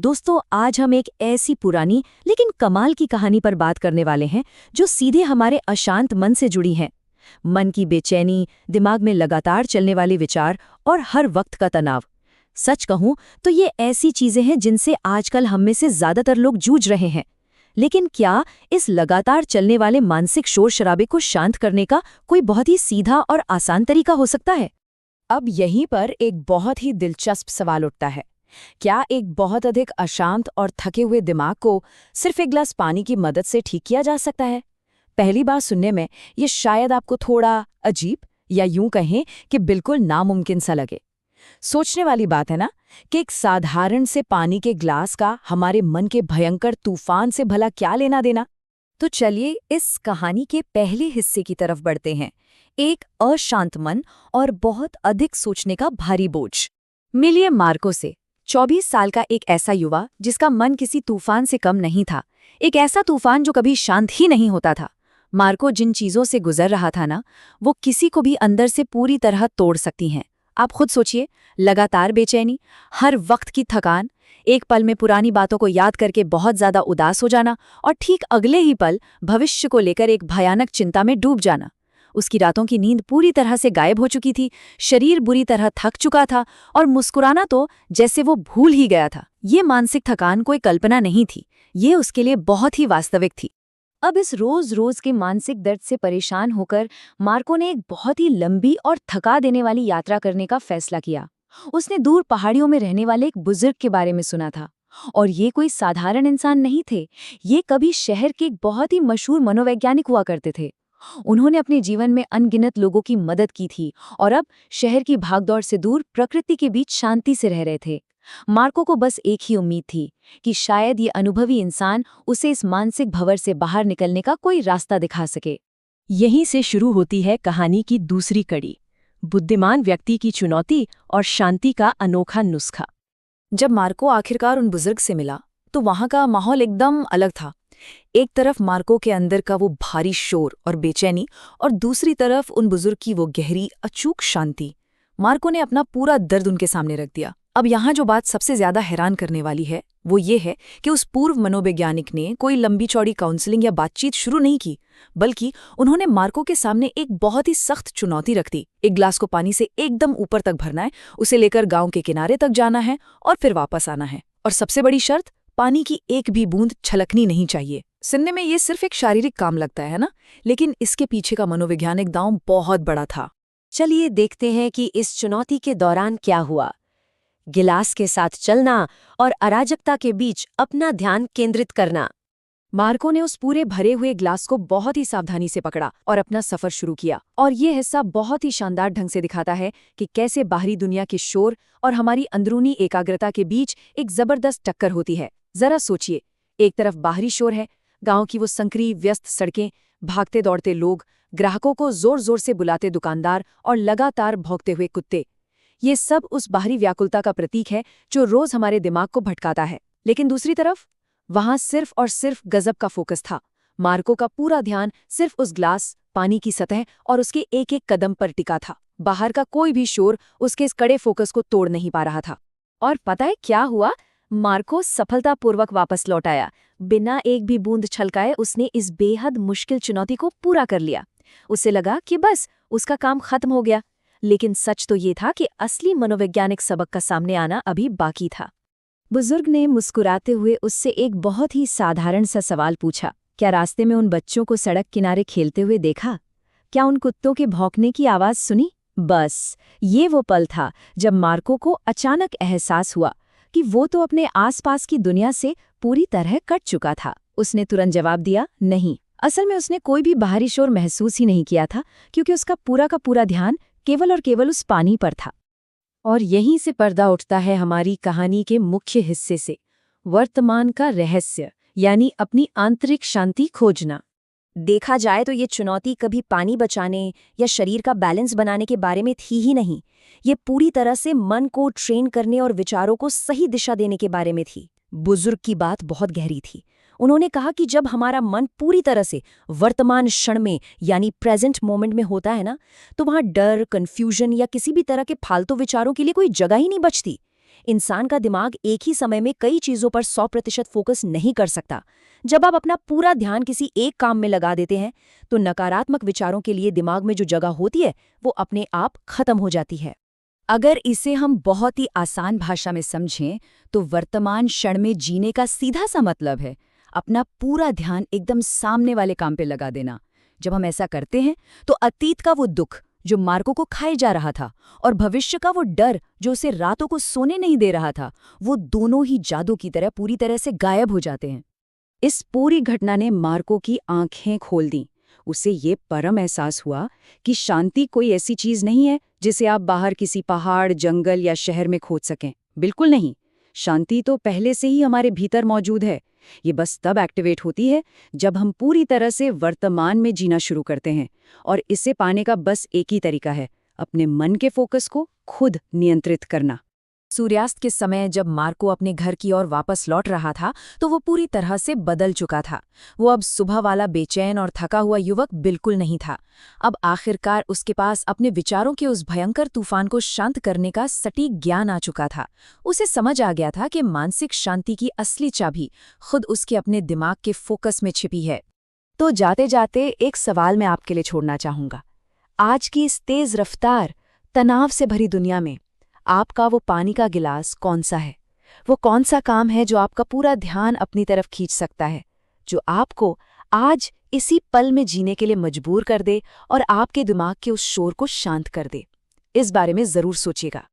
दोस्तों, आज हम एक ऐसी पुरानी लेकिन कमाल की कहानी पर बात करने वाले हैं जो सीधे हमारे अशांत मन से जुड़ी है। मन की बेचैनी, दिमाग में लगातार चलने वाले विचार और हर वक्त का तनाव। सच कहूं तो ये ऐसी चीजें हैं जिनसे आजकल हम में से ज्यादातर लोग जूझ रहे हैं। लेकिन क्या इस लगातार चलने वाले मानसिक शोर शराबे को शांत करने का कोई बहुत ही सीधा और आसान तरीका हो सकता है? अब यहीं पर एक बहुत ही दिलचस्प सवाल उठता है। क्या एक बहुत अधिक अशांत और थके हुए दिमाग को सिर्फ एक गिलास पानी की मदद से ठीक किया जा सकता है? पहली बार सुनने में ये शायद आपको थोड़ा अजीब या यूं कहें कि बिल्कुल नामुमकिन सा लगे। सोचने वाली बात है ना कि एक साधारण से पानी के ग्लास का हमारे मन के भयंकर तूफान से भला क्या लेना देना। तो चलिए इस कहानी के पहले हिस्से की तरफ बढ़ते हैं। एक अशांत मन और बहुत अधिक सोचने का भारी बोझ। मिलिए मार्को से। 24 साल का एक ऐसा युवा जिसका मन किसी तूफान से कम नहीं था। एक ऐसा तूफान जो कभी शांत ही नहीं होता था। मार्को जिन चीजों से गुजर रहा था ना, वो किसी को भी अंदर से पूरी तरह तोड़ सकती हैं। आप खुद सोचिए, लगातार बेचैनी, हर वक्त की थकान, एक पल में पुरानी बातों को याद करके बहुत ज्यादा उदास हो जाना और ठीक अगले ही पल भविष्य को लेकर एक भयानक चिंता में डूब जाना। उसकी रातों की नींद पूरी तरह से गायब हो चुकी थी, शरीर बुरी तरह थक चुका था और मुस्कुराना तो जैसे वो भूल ही गया था। ये मानसिक थकान कोई कल्पना नहीं थी, ये उसके लिए बहुत ही वास्तविक थी। अब इस रोज रोज के मानसिक दर्द से परेशान होकर मार्को ने एक बहुत ही लंबी और थका देने वाली यात्रा करने का फैसला किया। उसने दूर पहाड़ियों में रहने वाले एक बुजुर्ग के बारे में सुना था। और ये कोई साधारण इंसान नहीं थे, ये कभी शहर के एक बहुत ही मशहूर मनोवैज्ञानिक हुआ करते थे। उन्होंने अपने जीवन में अनगिनत लोगों की मदद की थी और अब शहर की भागदौड़ से दूर प्रकृति के बीच शांति से रह रहे थे। मार्को को बस एक ही उम्मीद थी कि शायद ये अनुभवी इंसान उसे इस मानसिक भंवर से बाहर निकलने का कोई रास्ता दिखा सके। यहीं से शुरू होती है कहानी की दूसरी कड़ी, बुद्धिमान व्यक्ति की चुनौती और शांति का अनोखा नुस्खा। जब मार्को आखिरकार उन बुजुर्ग से मिला तो वहां का माहौल एकदम अलग था। एक तरफ मार्को के अंदर का वो भारी शोर और बेचैनी और दूसरी तरफ उन बुजुर्ग की वो गहरी अचूक शांति। मार्को ने अपना पूरा दर्द उनके सामने रख दिया। अब यहाँ जो बात सबसे ज्यादा हैरान करने वाली है वो ये है कि उस पूर्व मनोवैज्ञानिक ने कोई लंबी चौड़ी काउंसलिंग या बातचीत शुरू नहीं की, बल्कि उन्होंने मार्को के सामने एक बहुत ही सख्त चुनौती रख दी। एक गिलास को पानी से एकदम ऊपर तक भरना है, उसे लेकर गांव के किनारे तक जाना है और फिर वापस आना है। और सबसे बड़ी शर्त, पानी की एक भी बूंद छलकनी नहीं चाहिए। सुनने में ये सिर्फ एक शारीरिक काम लगता है ना, लेकिन इसके पीछे का मनोवैज्ञानिक दांव बहुत बड़ा था। चलिए देखते हैं कि इस चुनौती के दौरान क्या हुआ। गिलास के साथ चलना और अराजकता के बीच अपना ध्यान केंद्रित करना। मार्को ने उस पूरे भरे हुए ग्लास को बहुत ही सावधानी से पकड़ा और अपना सफर शुरू किया। और ये हिस्सा बहुत ही शानदार ढंग से दिखाता है कि कैसे बाहरी दुनिया के शोर और हमारी अंदरूनी एकाग्रता के बीच एक जबरदस्त टक्कर होती है। जरा सोचिए, एक तरफ बाहरी शोर है, गांव की वो संकरी व्यस्त सड़कें, भागते दौड़ते लोग, ग्राहकों को जोर जोर से बुलाते दुकानदार और लगातार भौंकते हुए कुत्ते। ये सब उस बाहरी व्याकुलता का प्रतीक है जो रोज हमारे दिमाग को भटकाता है। लेकिन दूसरी तरफ वहां सिर्फ और सिर्फ गजब का फोकस था। मार्को का पूरा ध्यान सिर्फ उस ग्लास, पानी की सतह और उसके एक एक कदम पर टिका था। बाहर का कोई भी शोर उसके इस कड़े फोकस को तोड़ नहीं पा रहा था। और पता है क्या हुआ? मार्को सफलतापूर्वक वापस लौट आया। बिना एक भी बूंद छलकाए उसने इस बेहद मुश्किल चुनौती को पूरा कर लिया। उसे लगा कि बस उसका काम खत्म हो गया। लेकिन सच तो ये था कि असली मनोवैज्ञानिक सबक का सामने आना अभी बाकी था। बुजुर्ग ने मुस्कुराते हुए उससे एक बहुत ही साधारण सा सवाल पूछा, क्या रास्ते में उन बच्चों को सड़क किनारे खेलते हुए देखा? क्या उन कुत्तों के भौंकने की आवाज सुनी? बस ये वो पल था जब मार्को को अचानक एहसास हुआ कि वो तो अपने आसपास की दुनिया से पूरी तरह कट चुका था। उसने तुरंत जवाब दिया, नहीं। असल में उसने कोई भी बाहरी शोर महसूस ही नहीं किया था, क्योंकि उसका पूरा का पूरा ध्यान केवल और केवल उस पानी पर था। और यहीं से पर्दा उठता है हमारी कहानी के मुख्य हिस्से से, वर्तमान का रहस्य, यानी अपनी आंतरिक शांति खोजना। देखा जाए तो ये चुनौती कभी पानी बचाने या शरीर का बैलेंस बनाने के बारे में थी ही नहीं। ये पूरी तरह से मन को ट्रेन करने और विचारों को सही दिशा देने के बारे में थी। बुजुर्ग की बात बहुत गहरी थी। उन्होंने कहा कि जब हमारा मन पूरी तरह से वर्तमान क्षण में यानी प्रेजेंट मोमेंट में होता है ना, तो वहाँ डर, कन्फ्यूजन या किसी भी तरह के फालतू विचारों के लिए कोई जगह ही नहीं बचती। इंसान का दिमाग एक ही समय में कई चीजों पर 100% फोकस नहीं कर सकता। जब आप अपना पूरा ध्यान किसी एक काम में लगा देते हैं तो नकारात्मक विचारों के लिए दिमाग में जो जगह होती है वो अपने आप खत्म हो जाती है। अगर इसे हम बहुत ही आसान भाषा में समझें तो वर्तमान क्षण में जीने का सीधा सा मतलब है अपना पूरा ध्यान एकदम सामने वाले काम पे लगा देना। जब हम ऐसा करते हैं तो अतीत का वो दुख जो मार्को को खाए जा रहा था और भविष्य का वो डर जो उसे रातों को सोने नहीं दे रहा था, वो दोनों ही जादू की तरह पूरी तरह से गायब हो जाते हैं। इस पूरी घटना ने मार्को की आंखें खोल दी। उसे ये परम एहसास हुआ कि शांति कोई ऐसी चीज नहीं है जिसे आप बाहर किसी पहाड़, जंगल या शहर में खोज सकें। बिल्कुल नहीं। शांति तो पहले से ही हमारे भीतर मौजूद है। ये बस तब एक्टिवेट होती है जब हम पूरी तरह से वर्तमान में जीना शुरू करते हैं। और इसे पाने का बस एक ही तरीका है, अपने मन के फोकस को खुद नियंत्रित करना। सूर्यास्त के समय जब मार्को अपने घर की ओर वापस लौट रहा था तो वो पूरी तरह से बदल चुका था। वो अब सुबह वाला बेचैन और थका हुआ युवक बिल्कुल नहीं था। अब आखिरकार उसके पास अपने विचारों के उस भयंकर तूफान को शांत करने का सटीक ज्ञान आ चुका था। उसे समझ आ गया था कि मानसिक शांति की असली चाबी खुद उसके अपने दिमाग के फोकस में छिपी है। तो जाते जाते एक सवाल मैं आपके लिए छोड़ना चाहूंगा। आज की इस तेज रफ्तार, तनाव से भरी दुनिया में आपका वो पानी का गिलास कौन सा है? वो कौन सा काम है जो आपका पूरा ध्यान अपनी तरफ खींच सकता है, जो आपको आज इसी पल में जीने के लिए मजबूर कर दे और आपके दिमाग के उस शोर को शांत कर दे? इस बारे में जरूर सोचिएगा।